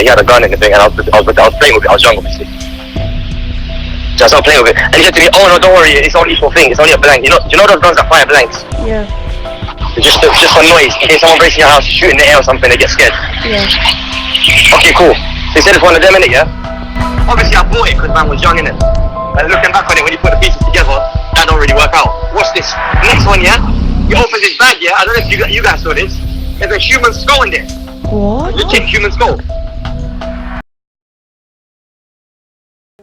he had a gun and everything, and I was playing with it. I was young, obviously. So I started playing with it, and he said to me, "Oh no, don't worry, it's only for thing. It's only a blank. You know those guns that fire blanks? Yeah. It's just for noise. In case someone breaks in your house, shoot in the air or something, they get scared." Yeah. Okay, cool. So he said it's one of them, innit, yeah? Obviously, I bought it because man was young, innit? And looking back on it, when you put the pieces together, that don't really work out. Watch this. Next one, yeah? He opens his bag, yeah? I don't know if you guys saw this. There's a human skull in there. What? Legit human skull.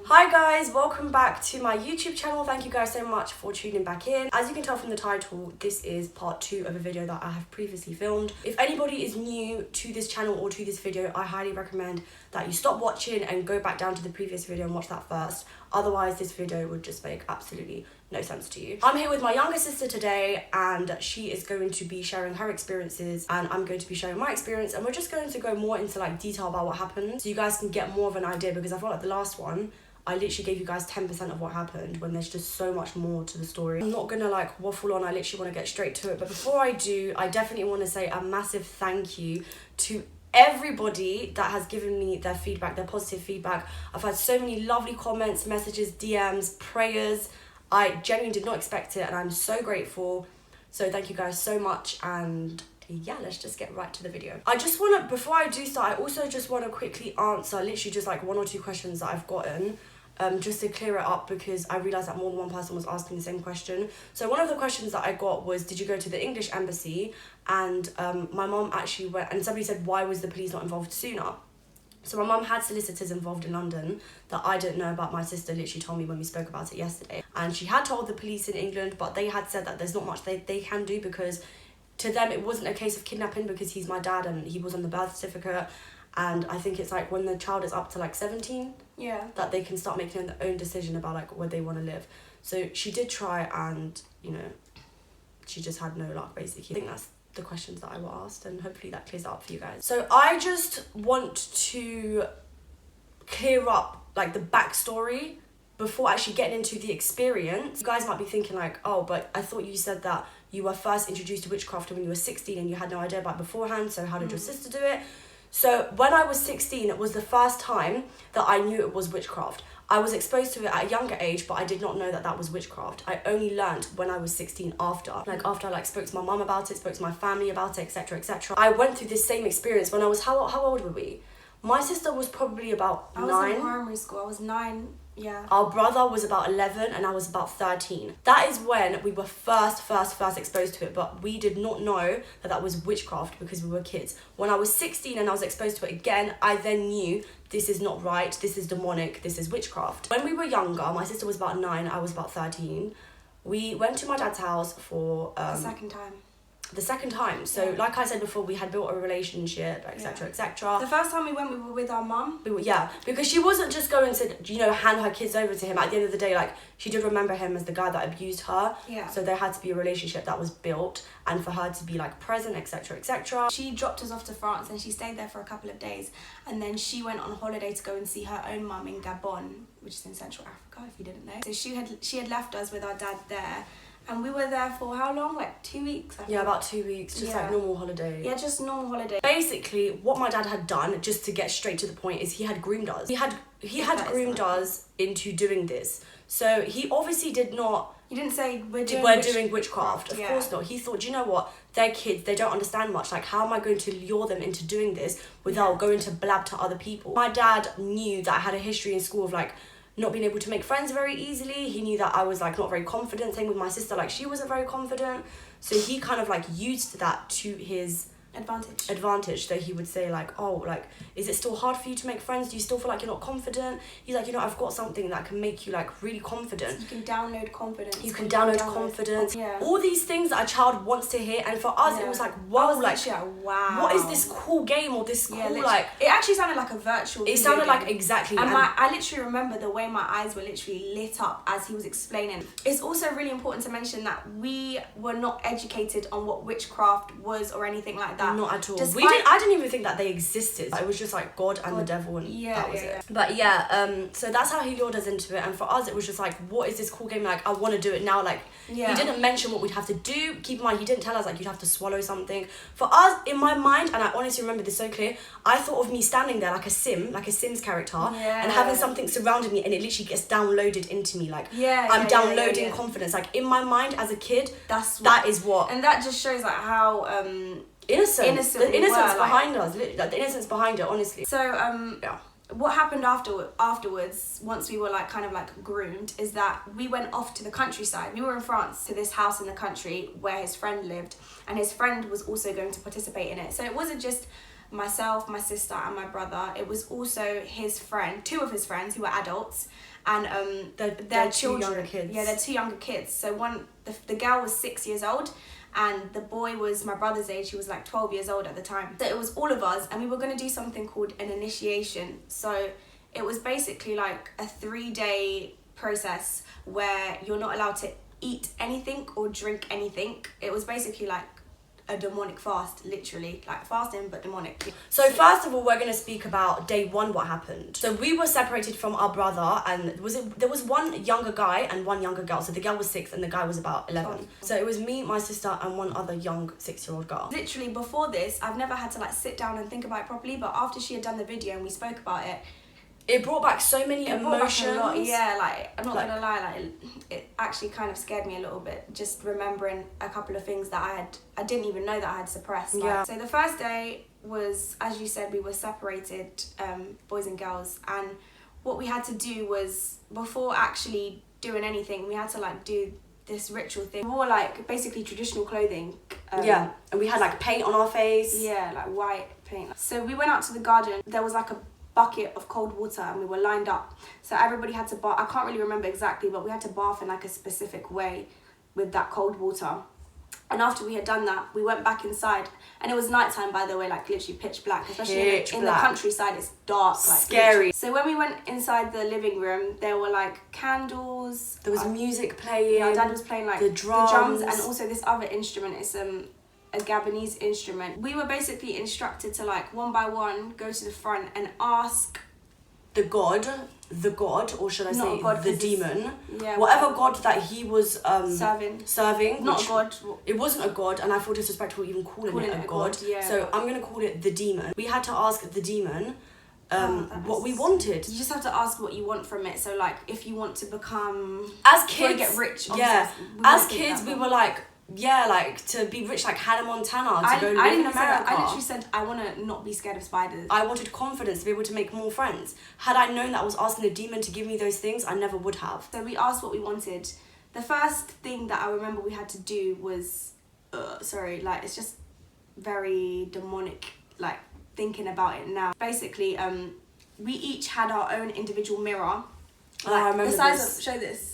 Hi guys, welcome back to my YouTube channel. Thank you guys so much for tuning back in. As you can tell from the title, this is part 2 of a video that I have previously filmed. If anybody is new to this channel or to this video, I highly recommend that you stop watching and go back down to the previous video and watch that first. Otherwise, this video would just make absolutely no sense to you. I'm here with my younger sister today, and she is going to be sharing her experiences and I'm going to be sharing my experience, and we're just going to go more into like detail about what happened so you guys can get more of an idea, because I felt like the last one I literally gave you guys 10% of what happened when there's just so much more to the story. I'm not gonna like waffle on, I literally want to get straight to it. But before I do, I definitely want to say a massive thank you to everybody that has given me their feedback, their positive feedback. I've had so many lovely comments, messages, DMs, prayers. I genuinely did not expect it, and I'm so grateful. So thank you guys so much, and yeah, let's just get right to the video. I just want to, before I do start, I also just want to quickly answer literally just like 1 or 2 questions that I've gotten. Just to clear it up, because I realised that more than one person was asking the same question. So one of the questions that I got was, did you go to the English embassy? And my mom actually went, and somebody said, why was the police not involved sooner? So my mum had solicitors involved in London that I didn't know about. My sister literally told me when we spoke about it yesterday. And she had told the police in England, but they had said that there's not much they can do, because to them it wasn't a case of kidnapping, because he's my dad and he was on the birth certificate. And I think it's like when the child is up to like 17, yeah, that they can start making their own decision about like where they want to live. So she did try, and you know, she just had no luck basically. I think that's the questions that I were asked, and hopefully that clears it up for you guys. So I just want to clear up like the backstory before actually getting into the experience. You guys might be thinking like, oh, but I thought you said that you were first introduced to witchcraft when you were 16 and you had no idea about it beforehand, so how did your sister do it? So when I was 16, it was the first time that I knew it was witchcraft. I was exposed to it at a younger age, but I did not know that that was witchcraft. I only learned when I was 16 after I spoke to my mum about it, spoke to my family about it, etc, etc. I went through this same experience when I was, how old were we? My sister was probably about 9. I was in primary school, I was 9. Yeah. Our brother was about 11 and I was about 13. That is when we were first exposed to it, but we did not know that that was witchcraft because we were kids. When I was 16 and I was exposed to it again, I then knew this is not right, this is demonic, this is witchcraft. When we were younger, my sister was about 9, I was about 13. We went to my dad's house for the second time. So yeah, like I said before, we had built a relationship, etc, etc. The first time we went, we were with our mum. Yeah, because she wasn't just going to, you know, hand her kids over to him. At the end of the day, like, she did remember him as the guy that abused her. Yeah. So there had to be a relationship that was built, and for her to be like present, etc, etc. She dropped us off to France and she stayed there for a couple of days, and then she went on holiday to go and see her own mum in Gabon, which is in Central Africa, if you didn't know. So she had left us with our dad there. And we were there for how long? Like 2 weeks, I think. Yeah, about 2 weeks, just like normal holiday. Yeah, just normal holiday. Basically, what my dad had done, just to get straight to the point, is he had groomed us. He had groomed us into doing this. So he obviously did not... He didn't say, we're doing witchcraft. Of course not. He thought, you know what? They're kids, they don't understand much. Like, how am I going to lure them into doing this without going to blab to other people? My dad knew that I had a history in school of like, not being able to make friends very easily. He knew that I was like not very confident. Same with my sister, like she wasn't very confident. So he kind of like used that to his advantage. So he would say like, oh, like, is it still hard for you to make friends? Do you still feel like you're not confident? He's like, you know, I've got something that can make you like really confident. So you can download confidence. You can download confidence. Yeah. All these things that a child wants to hear. And for us, it was like, wow, like, wow, what is this cool game or this cool, like... It actually sounded like a virtual It sounded like, exactly. And I literally remember the way my eyes were literally lit up as he was explaining. It's also really important to mention that we were not educated on what witchcraft was or anything like that. that. Not at all. Despite- I didn't even think that they existed. It was just like God and the devil, and that was it. But yeah, so that's how he lured us into it. And for us, it was just like, what is this cool game? Like, I want to do it now. Like, he didn't mention what we'd have to do. Keep in mind, he didn't tell us like you'd have to swallow something. For us, in my mind, and I honestly remember this so clear, I thought of me standing there like a Sims character, and having something surrounding me, and it literally gets downloaded into me. Like, I'm downloading confidence. Like, in my mind as a kid, that is what. And that just shows like how innocent the innocence behind us, like the innocence behind it, honestly. So what happened afterwards, once we were like kind of like groomed, is that we went off to the countryside. We were in France, to this house in the country where his friend lived, and his friend was also going to participate in it. So it wasn't just myself, my sister, and my brother. It was also his friend, two of his friends who were adults, and their children. Two younger kids. Yeah, they're two younger kids. So the girl was 6 years old, and the boy was my brother's age. He was like 12 years old at the time. So it was all of us, and we were going to do something called an initiation. So it was basically like a 3-day process where you're not allowed to eat anything or drink anything. It was basically like a demonic fast, literally, like fasting but demonic. So first of all, we're going to speak about day one, what happened. So we were separated from our brother, and there was one younger guy and one younger girl. So the girl was 6 and the guy was about 11. So it was me, my sister, and one other young 6-year-old girl. Literally before this, I've never had to like sit down and think about it properly, but after she had done the video and we spoke about it, it brought back so many emotions. Yeah, like, I'm not gonna lie, like, it actually kind of scared me a little bit, just remembering a couple of things that I didn't even know that I had suppressed. Yeah. So the first day was, as you said, we were separated, boys and girls, and what we had to do was, before actually doing anything, we had to like do this ritual thing. We wore like basically traditional clothing. And we had like paint on our face. Yeah, like white paint. So we went out to the garden. There was like a bucket of cold water, and we were lined up, so everybody had to bath. I can't really remember exactly, but we had to bath in like a specific way with that cold water. And after we had done that, we went back inside, and it was nighttime, by the way, like literally pitch black, especially in the countryside. It's dark, like scary. Literally. So when we went inside the living room, there were like candles, there was music playing. Our dad was playing like the drums, and also this other instrument. It's a Gabonese instrument. We were basically instructed to like one by one go to the front and ask the god, or should I say God, the demon, yeah, whatever god that he was serving. Not a god. It wasn't a god, and I feel disrespectful even calling it a god. Yeah. So I'm gonna call it the demon. We had to ask the demon what we wanted. You just have to ask what you want from it. So like, if you want to become, as kids, get rich. Yeah. As kids, we were like, like to be rich like Hannah Montana, to go live in America. I literally said I want to not be scared of spiders. I wanted confidence to be able to make more friends. Had I known that I was asking the demon to give me those things, I never would have. So we asked what we wanted. The first thing that I remember we had to do was, like, it's just very demonic, like, thinking about it now. Basically, we each had our own individual mirror. Like, I remember the size this. of, show this.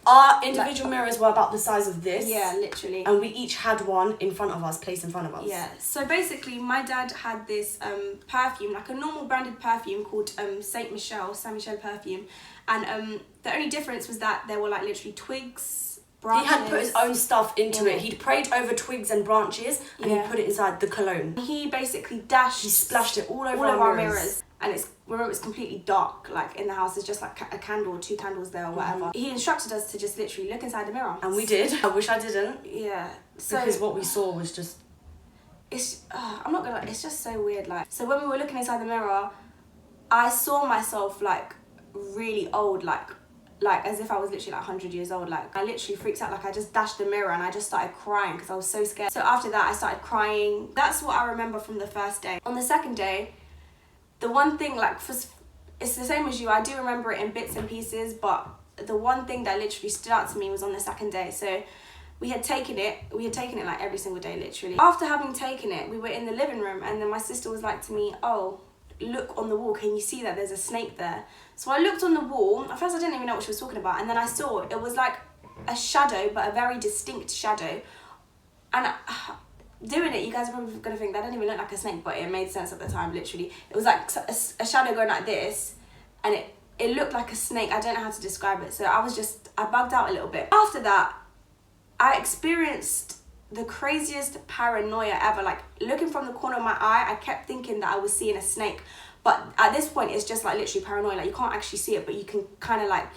Our individual mirrors were about the size of this. Yeah, literally. And we each had one in front of us, placed in front of us. Yeah. So basically, my dad had this perfume, like a normal branded perfume called Saint Michel perfume. And the only difference was that there were like literally twigs, branches. He had put his own stuff into it. He'd prayed over twigs and branches, and he put it inside the cologne. He basically He splashed it all over our mirrors. And it's completely dark, like in the house. There's just like a candle or 2 candles there or whatever. He instructed us to just literally look inside the mirror. And we did. I wish I didn't. Yeah. Because what we saw was just... I'm not gonna, it's just so weird. Like, so when we were looking inside the mirror, I saw myself like really old, like as if I was literally like 100 years old. Like, I literally freaked out. Like, I just dashed the mirror and I just started crying because I was so scared. So after that, I started crying. That's what I remember from the first day. On the second day, the one thing, like, it's the same as you. I do remember it in bits and pieces, but the one thing that literally stood out to me was on the second day. So we had taken it like every single day, literally. After having taken it, we were in the living room, and then my sister was like to me, oh, look on the wall, can you see that there's a snake there? So I looked on the wall. At first I didn't even know what she was talking about, and then I saw it was like a shadow, but a very distinct shadow. And doing it, you guys are probably gonna think that didn't even look like a snake, but it made sense at the time. Literally, it was like a shadow going like this, and it looked like a snake. I don't know how to describe it. So I bugged out a little bit. After that, I experienced the craziest paranoia ever. Like, looking from the corner of my eye, I kept thinking that I was seeing a snake. But at this point, it's just like literally paranoia. Like, you can't actually see it, but you can kind of like,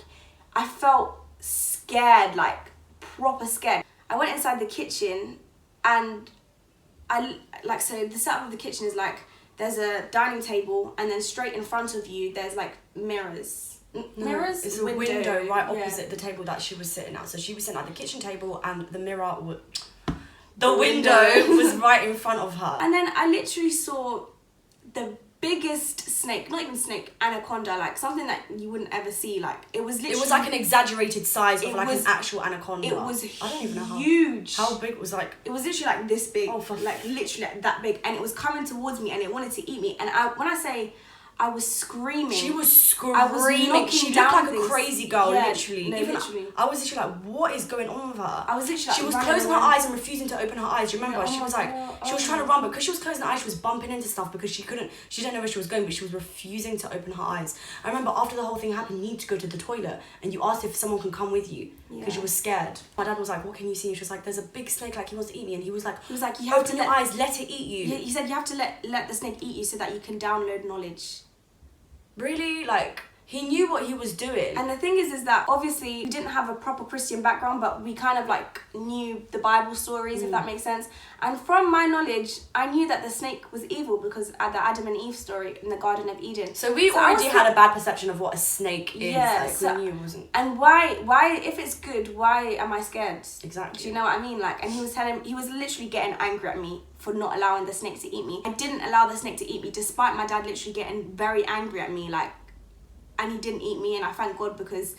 I felt scared, like proper scared. I went inside the kitchen and so the setup of the kitchen is like, there's a dining table and then straight in front of you, there's like mirrors. Mirrors? It's a window right opposite the table that she was sitting at. So she was sitting at the kitchen table and the mirror the window was right in front of her. And then I literally saw the biggest snake, not even snake, anaconda, like something that you wouldn't ever see. Like, it was literally, it was like an exaggerated size of like an actual anaconda. It was I don't even know huge. How big was like? It was literally like this big. Oh, for like literally like that big, and it was coming towards me, and it wanted to eat me. And when I say I was screaming. She was screaming. I was knocking she looked down like things. a crazy girl, Yeah, literally. no, Even literally. I was literally like, what is going on with her? I was literally like, she was running closing her around. eyes and refusing to open her eyes. Do you remember? Yeah, she was like, she was trying to run, but because she was closing her eyes, she was bumping into stuff because she didn't know where she was going, but she was refusing to open her eyes. I remember after the whole thing happened, you need to go to the toilet, and you asked if someone can come with you because you were scared. My dad was like, what can you see? And she was like, there's a big snake, like he wants to eat me. And he was like, you have open your eyes, let it eat you. He said you have to let the snake eat you so that you can download knowledge. Really? Like, he knew what he was doing. And the thing is that obviously we didn't have a proper Christian background, but we kind of like knew the Bible stories, if that makes sense. And from my knowledge, I knew that the snake was evil because at the Adam and Eve story in the Garden of Eden. So we already had a bad perception of what a snake is. Yeah, like, so, we knew it wasn't. And why, if it's good, why am I scared? Exactly. Do you know what I mean? Like, and he was literally getting angry at me for not allowing the snake to eat me. I didn't allow the snake to eat me, despite my dad literally getting very angry at me, like, and he didn't eat me, and I thank God because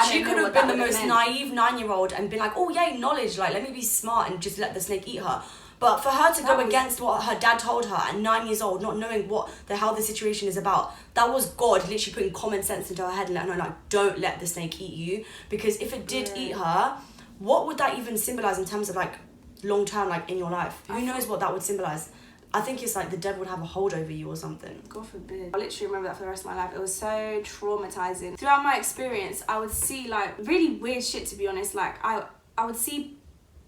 she could have been the most naive 9-year-old and been like, oh yay, knowledge, like let me be smart and just let the snake eat her. But for her to go against what her dad told her at 9 years old, not knowing what the hell the situation is about, that was God literally putting common sense into her head and letting her know, like, don't let the snake eat you. Because if it did eat her, what would that even symbolize in terms of like long term, like in your life? Who knows what that would symbolize? I think it's like the devil would have a hold over you or something. God forbid. I literally remember that for the rest of my life. It was so traumatizing. Throughout my experience, I would see like really weird shit, to be honest. Like I would see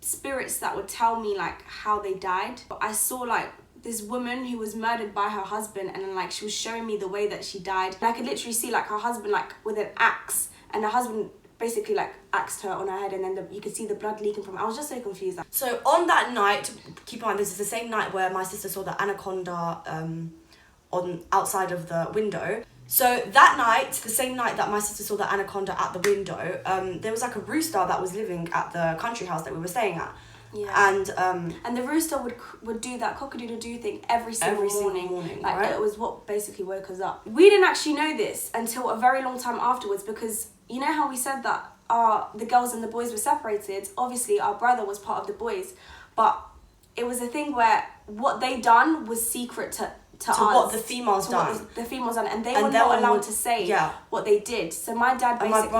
spirits that would tell me like how they died. I saw like this woman who was murdered by her husband, and then like she was showing me the way that she died. And I could literally see like her husband like with an axe, and her husband basically like axed her on her head, and then you could see the blood leaking from it. I was just so confused. So on that night, keep in mind this is the same night where my sister saw the anaconda on outside of the window. So that night, the same night that my sister saw the anaconda at the window, there was like a rooster that was living at the country house that we were staying at. Yeah. And the rooster would do that cock-a-doodle-doo thing every single morning. Like, right? It was what basically woke us up. We didn't actually know this until a very long time afterwards, because you know how we said that the girls and the boys were separated? Obviously, our brother was part of the boys, but it was a thing where what they done was secret to us. What the females done. The females done, and they were not allowed to say what they did. So my dad basically...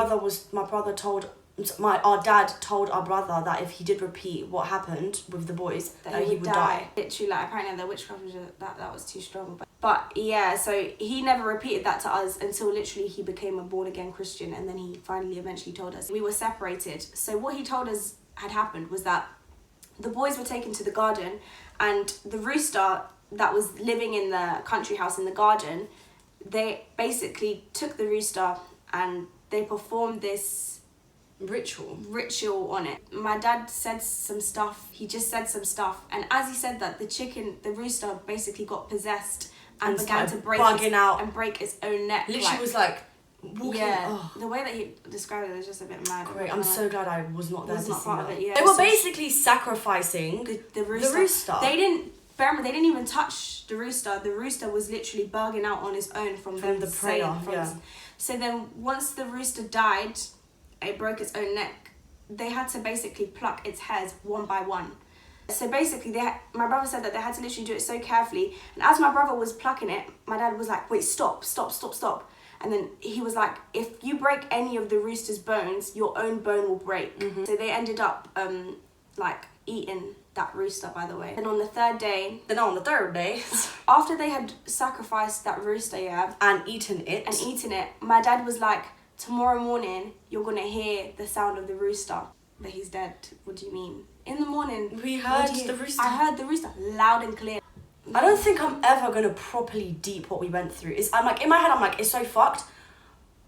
Our dad told our brother that if he did repeat what happened with the boys, that he would die. Literally, like, apparently the witchcraft was that was too strong. But yeah, so he never repeated that to us until literally he became a born again Christian, and then he finally eventually told us. We were separated. So what he told us had happened was that the boys were taken to the garden, and the rooster that was living in the country house in the garden, they basically took the rooster and they performed this ritual on it. My dad said some stuff. He just said some stuff, and as he said that, the rooster basically got possessed and began to break its own neck. Literally was like walking. The way that he described it was just a bit mad. Great, I'm so glad I was not there. Was not part of it. Yeah, they were basically sacrificing the rooster. They didn't even touch the rooster. The rooster was literally bugging out on his own from the prayer. So then once the rooster died, it broke its own neck. They had to basically pluck its hairs one by one. So basically, my brother said that they had to literally do it so carefully. And as my brother was plucking it, my dad was like, wait, stop. And then he was like, if you break any of the rooster's bones, your own bone will break. So they ended up like eating that rooster, by the way. And on the third day, after they had sacrificed that rooster, and eaten it, my dad was like, tomorrow morning, you're going to hear the sound of the rooster. that he's dead. What do you mean? In the morning. We heard the rooster. I heard the rooster loud and clear. I don't think I'm ever gonna properly deep what we went through. I'm like, in my head, I'm like, it's so fucked,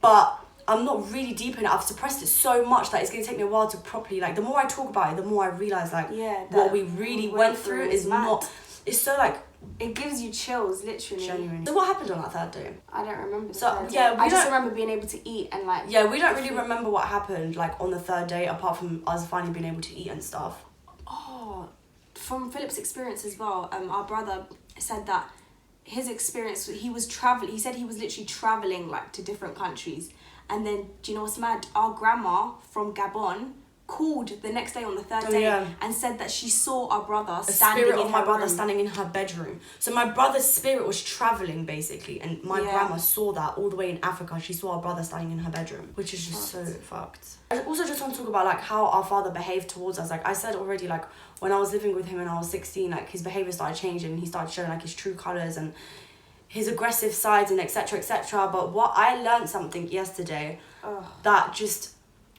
but I'm not really deep in it. I've suppressed it so much that it's gonna take me a while to properly, like, the more I talk about it, the more I realise, like, what we really went through is not, it's so, like, it gives you chills, literally. Genuinely. So what happened on that third day? I don't remember. I just remember being able to eat and like. Yeah, we don't really remember what happened like on the third day, apart from us finally being able to eat and stuff. Oh, from Philip's experience as well. Our brother said that his experience, he was traveling. He said he was literally traveling like to different countries, and then do you know what's mad? Our grandma from Gabon called the next day on the third day and said that she saw our brother standing in her room. A spirit of my brother standing in her bedroom. So my brother's spirit was travelling basically, and my grandma saw that all the way in Africa. She saw our brother standing in her bedroom, which is just so fucked. I also just want to talk about like how our father behaved towards us. Like I said already, like when I was living with him when I was 16, like his behaviour started changing and he started showing like his true colours and his aggressive sides and etc etc. But what I learned something yesterday that just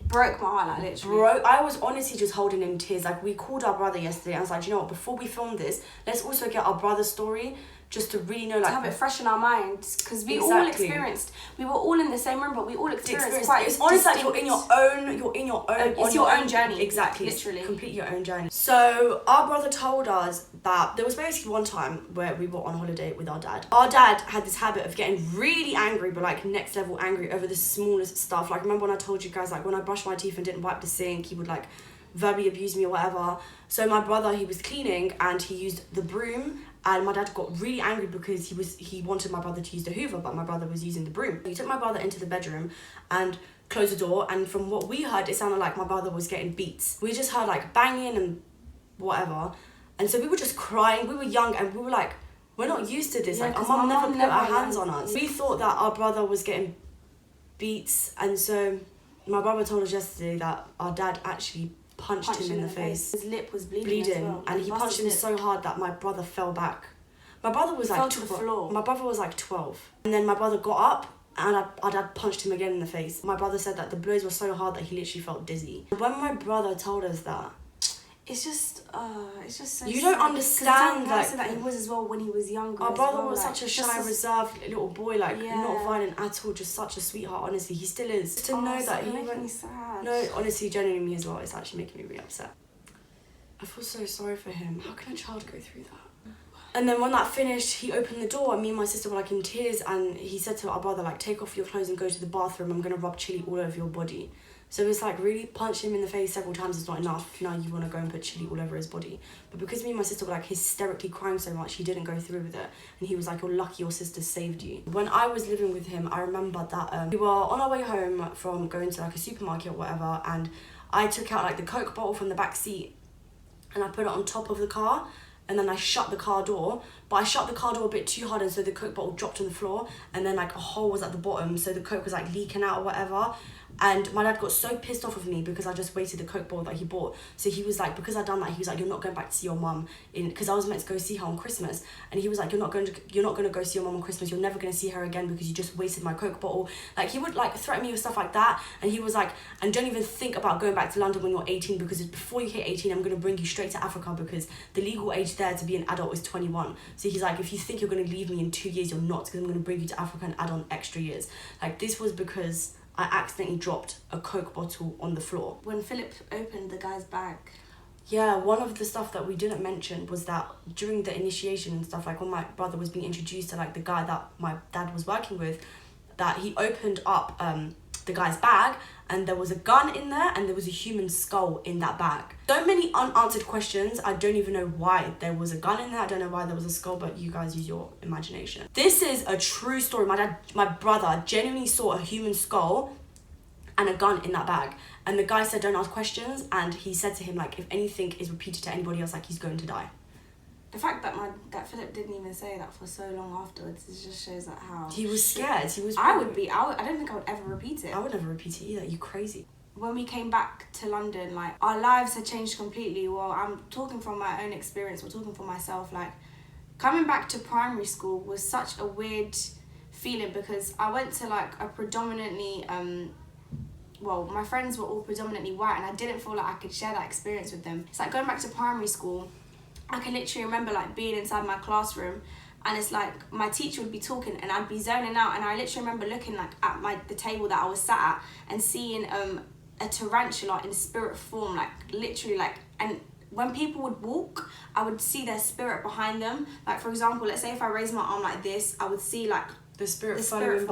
broke my heart, like literally. I was honestly just holding in tears. Like we called our brother yesterday and I was like, you know what, before we film this, let's also get our brother's story just to really know, like, to have it fresh in our minds, because we all experienced. We were all in the same room, but we all experienced quite. It's honestly like you're in your own. It's your own journey. Exactly, literally, complete your own journey. So our brother told us that there was basically one time where we were on holiday with our dad. Our dad had this habit of getting really angry, but like next level angry over the smallest stuff. Like remember when I told you guys, like when I brushed my teeth and didn't wipe the sink, he would like verbally abuse me or whatever. So my brother, he was cleaning and he used the broom. And my dad got really angry because he wanted my brother to use the hoover, but my brother was using the broom. He took my brother into the bedroom and closed the door, and from what we heard, it sounded like my brother was getting beats. We just heard like banging and whatever, and so we were just crying. We were young and we were like, we're not used to this. Like our mum never put her hands on us. We thought that our brother was getting beats, and so my brother told us yesterday that our dad actually punched him in the face. His lip was bleeding as well. And he punched him so hard that my brother fell back. My brother was like to the floor. My brother was like 12. And then my brother got up and our dad punched him again in the face. My brother said that the blows were so hard that he literally felt dizzy. When my brother told us that, it's just so you don't understand that he was as well when he was younger. Our brother was such a shy, reserved little boy, like not violent at all, just such a sweetheart. Honestly, he still is. Just to know that he went. Me sad. No, honestly, genuinely me as well. It's actually making me really upset. I feel so sorry for him. How can a child go through that? And then when that finished, he opened the door and me and my sister were like in tears, and he said to our brother, like, take off your clothes and go to the bathroom. I'm gonna rub chili all over your body. So it's like really punch him in the face several times is not enough. Now you want to go and put chili all over his body. But because me and my sister were like hysterically crying so much, he didn't go through with it. And he was like, you're lucky your sister saved you. When I was living with him, I remember that we were on our way home from going to like a supermarket or whatever, and I took out like the Coke bottle from the back seat and I put it on top of the car, and then I shut the car door, but I shut the car door a bit too hard, and so the Coke bottle dropped on the floor, and then like a hole was at the bottom, so the Coke was like leaking out or whatever. And my dad got so pissed off of me because I just wasted the Coke bottle that he bought. So he was like, because I'd done that, he was like, you're not going back to see your mum, because I was meant to go see her on Christmas, and he was like, you're not going to go see your mum on Christmas, you're never going to see her again because you just wasted my Coke bottle. Like he would like threaten me with stuff like that, and he was like, and don't even think about going back to London when you're 18, because before you hit 18 I'm going to bring you straight to Africa, because the legal age there to be an adult is 21. So he's like, if you think you're going to leave me in 2 years, you're not, because I'm going to bring you to Africa and add on extra years. Like this was because I accidentally dropped a Coke bottle on the floor. When Philip opened the guy's bag. Yeah, one of the stuff that we didn't mention was that during the initiation and stuff, like when my brother was being introduced to like the guy that my dad was working with, that he opened up the guy's bag and there was a gun in there and there was a human skull in that bag. So many unanswered questions. I don't even know why there was a gun in there. I don't know why there was a skull, but you guys use your imagination. This is a true story. My brother genuinely saw a human skull and a gun in that bag. And the guy said, don't ask questions. And he said to him, like, if anything is repeated to anybody else, like, he's going to die. The fact that Philip didn't even say that for so long afterwards, it just shows that how he was scared. He was. I don't think I would ever repeat it. I would never repeat it either. You crazy. When we came back to London, like our lives had changed completely. Well, I'm talking from my own experience. We're talking for myself. Like coming back to primary school was such a weird feeling because I went to like a predominantly well, my friends were all predominantly white, and I didn't feel like I could share that experience with them. It's like going back to primary school, I can literally remember like being inside my classroom, and it's like my teacher would be talking and I'd be zoning out, and I literally remember looking like at the table that I was sat at and seeing a tarantula in spirit form, like literally like, and when people would walk, I would see their spirit behind them. Like, for example, let's say if I raised my arm like this, I would see like the spirit following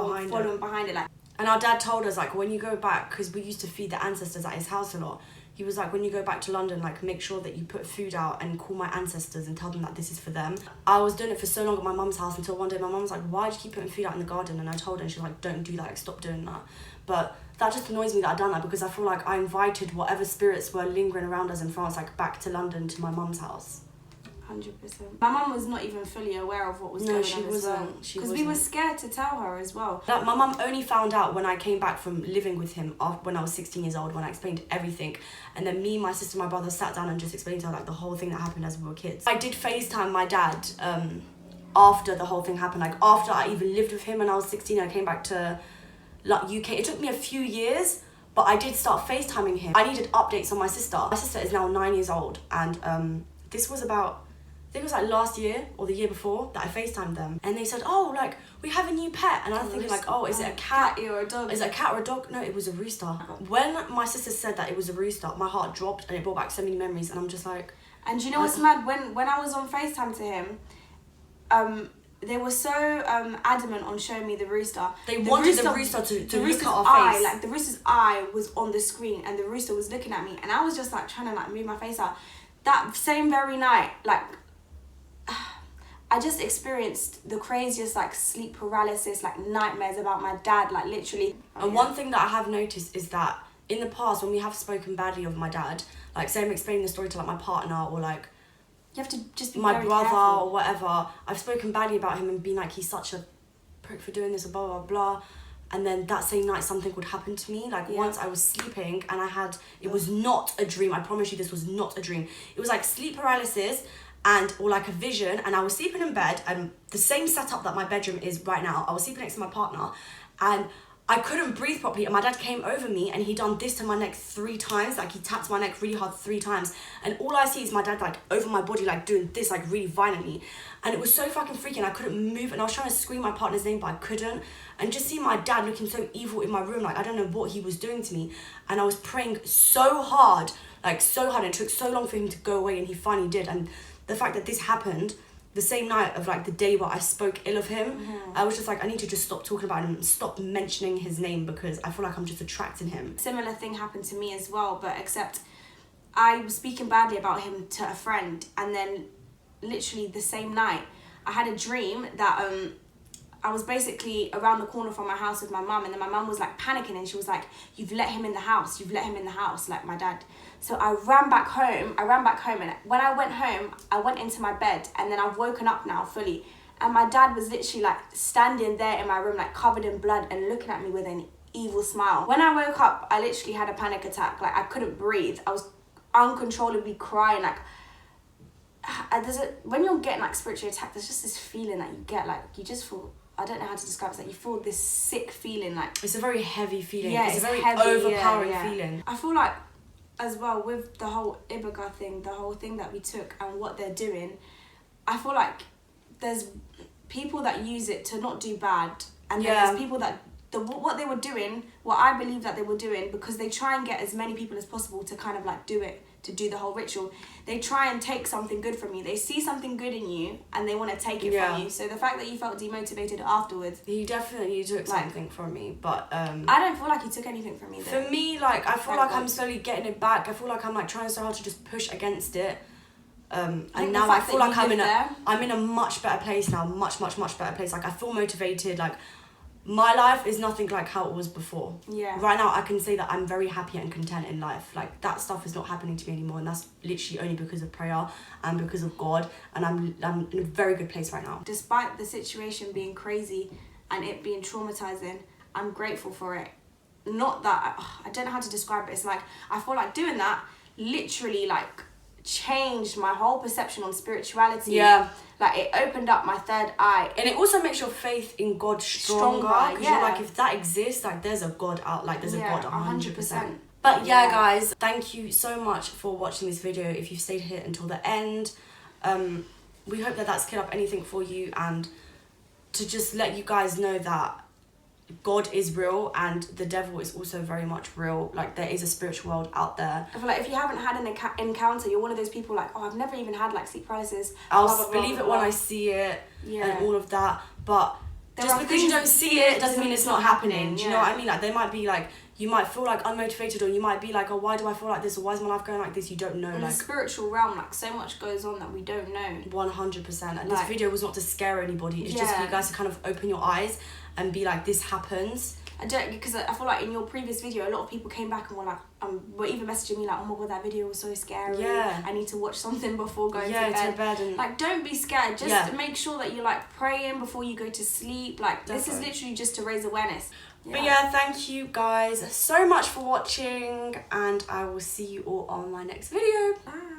behind it. Like, and our dad told us, like, when you go back, because we used to feed the ancestors at his house a lot, he was like, when you go back to London, like, make sure that you put food out and call my ancestors and tell them that this is for them. I was doing it for so long at my mum's house until one day my mum was like, why do you keep putting food out in the garden? And I told her, and she was like, don't do that, like, stop doing that. But that just annoys me that I've done that, because I feel like I invited whatever spirits were lingering around us in France, like, back to London to my mum's house. 100%. My mum was not even fully aware of what was going on as well. Because we were scared to tell her as well. That my mum only found out when I came back from living with him when I was 16 years old, when I explained everything. And then me, my sister, my brother sat down and just explained to her like the whole thing that happened as we were kids. I did FaceTime my dad after the whole thing happened. Like, after I even lived with him when I was 16, I came back to like UK. It took me a few years, but I did start FaceTiming him. I needed updates on my sister. My sister is now 9 years old, and this was about, I think it was like last year or the year before that I FaceTimed them, and they said, oh, like, we have a new pet. And I'm thinking like, oh, is it a cat or a dog? Is it a cat or a dog? No, it was a rooster. When my sister said that it was a rooster, my heart dropped, and it brought back so many memories, and I'm just like... And you know what's mad? When I was on FaceTime to him, they were so adamant on showing me the rooster. They wanted the rooster to look at our face. Like, the rooster's eye was on the screen, and the rooster was looking at me, and I was just like trying to like move my face out. That same very night, like, I just experienced the craziest like sleep paralysis, like nightmares about my dad, like literally. And one thing that I have noticed is that in the past, when we have spoken badly of my dad, like, say I'm explaining the story to like my partner, or like you have to just be my very brother careful. or whatever, I've spoken badly about him and been like, he's such a prick for doing this, or blah blah blah. And then that same night something would happen to me. Like, once I was sleeping and I had, it was not a dream, I promise you this was not a dream. It was like sleep paralysis or like a vision, and I was sleeping in bed, and the same setup that my bedroom is right now. I was sleeping next to my partner, and I couldn't breathe properly, and my dad came over me, and he done this to my neck 3 times, like he tapped my neck really hard 3 times, and all I see is my dad like over my body, like doing this like really violently, and it was so fucking freaky, and I couldn't move, and I was trying to scream my partner's name, but I couldn't, and just see my dad looking so evil in my room, like I don't know what he was doing to me, and I was praying so hard, and it took so long for him to go away, and he finally did. And the fact that this happened the same night of like the day where I spoke ill of him, I was just like, I need to just stop talking about him and stop mentioning his name, because I feel like I'm just attracting him. Similar thing happened to me as well, but except I was speaking badly about him to a friend, and then literally the same night I had a dream that I was basically around the corner from my house with my mum, and then my mum was like panicking, and she was like, you've let him in the house, like my dad. So I ran back home, and when I went home, I went into my bed, and then I've woken up now fully, and my dad was literally like standing there in my room, like covered in blood, and looking at me with an evil smile. When I woke up, I literally had a panic attack, like I couldn't breathe, I was uncontrollably crying, like when you're getting like spiritually attacked, there's just this feeling that you get, like you just feel, I don't know how to describe it, it's like you feel this sick feeling, like it's a very heavy feeling. Yeah, it's a very heavy, overpowering yeah. feeling. I feel like as well with the whole Iboga thing, the whole thing that we took and what they're doing, I feel like there's people that use it to not do bad, and then there's people that what they were doing, what I believe that they were doing, because they try and get as many people as possible to kind of like do it, to do the whole ritual. They try and take something good from you. They see something good in you and they want to take it from you. So the fact that you felt demotivated afterwards, he definitely took something from me, but I don't feel like he took anything from me though. For me, like, I feel like I'm slowly getting it back. I feel like I'm like trying so hard to just push against it, and now I feel like I'm in a much better place now, much better place. Like, I feel motivated. Like, my life is nothing like how it was before. Yeah. Right now, I can say that I'm very happy and content in life. Like, that stuff is not happening to me anymore, and that's literally only because of prayer and because of God, and I'm in a very good place right now. Despite the situation being crazy and it being traumatizing, I'm grateful for it. Not that, I don't know how to describe it. It's like, I feel like doing that literally like changed my whole perception on spirituality. Yeah. Like, it opened up my third eye. And it also makes your faith in God stronger. Because yeah. you're like, if that exists, like, there's a God out, like, there's a God 100%. But Yeah. guys, thank you so much for watching this video. If you've stayed here until the end, we hope that that's cleared up anything for you, and to just let you guys know that God is real and the devil is also very much real. Like, there is a spiritual world out there. I feel like if you haven't had an encounter, you're one of those people like, oh, I've never even had like sleep paralysis. I'll believe it when I see it, and all of that. But just because you don't see it doesn't mean it's not happening. Do you know what I mean? Like, they might be like, you might feel like unmotivated, or you might be like, oh, why do I feel like this, or why is my life going like this? You don't know. In like, the spiritual realm, like, so much goes on that we don't know. 100%. And like, this video was not to scare anybody. It's just for you guys to kind of open your eyes and be like, this happens. Because I feel like in your previous video, a lot of people came back and were like, were even messaging me like, oh my god, that video was so scary. Yeah. I need to watch something before going to bed. And like, don't be scared. Just make sure that you're like praying before you go to sleep. Like, this is literally just to raise awareness. But yeah, thank you guys so much for watching, and I will see you all on my next video. Bye.